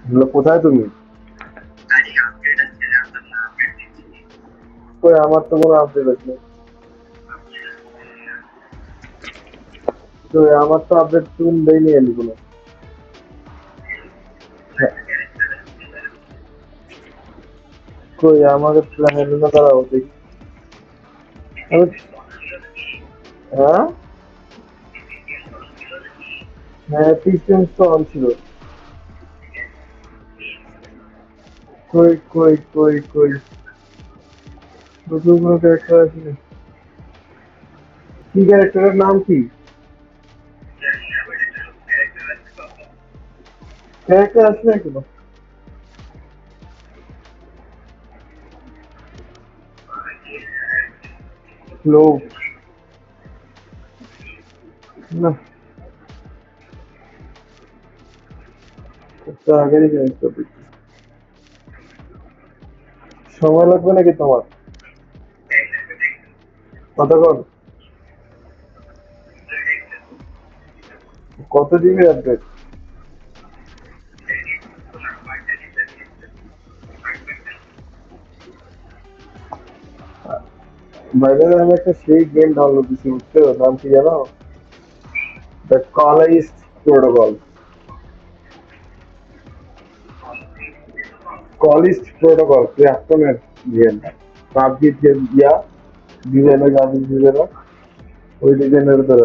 হলো কোথায় তুমি? কই আমার তো কোনো আপডেট আছে। তো আমার তো আপডেট তুমি দেয়নি আমি কোনো। হ্যাঁ, কই আমাকে হ্যান্ডেল না করা উচিত। আমি হ্যাঁ হ্যাঁ পিসটেন্স তো অন ছিল। কই কই কই কই নতুন কোনো ক্যারেক্টার আছে না? কি ক্যারেক্টারের নাম কি? ক্যারেক্টার আছে না কোনো? স্লো না, একটু আগেরই ক্যারেক্টার দেখি। সময় লাগবে নাকি তোমার? কতক্ষণ? কত জিবি আপডেট? বাইরে আমি একটা সেই গেম ডাউনলোড দিচ্ছি বুঝছো, নাম কি জানো? The Callisto protocol. Callisto protocol ক্রাফটনের গেম। পাবজির যে ইয়া ডিজাইনের গ্রাফিক্স ডিজাইনার, ওই ডিজাইনের ধরে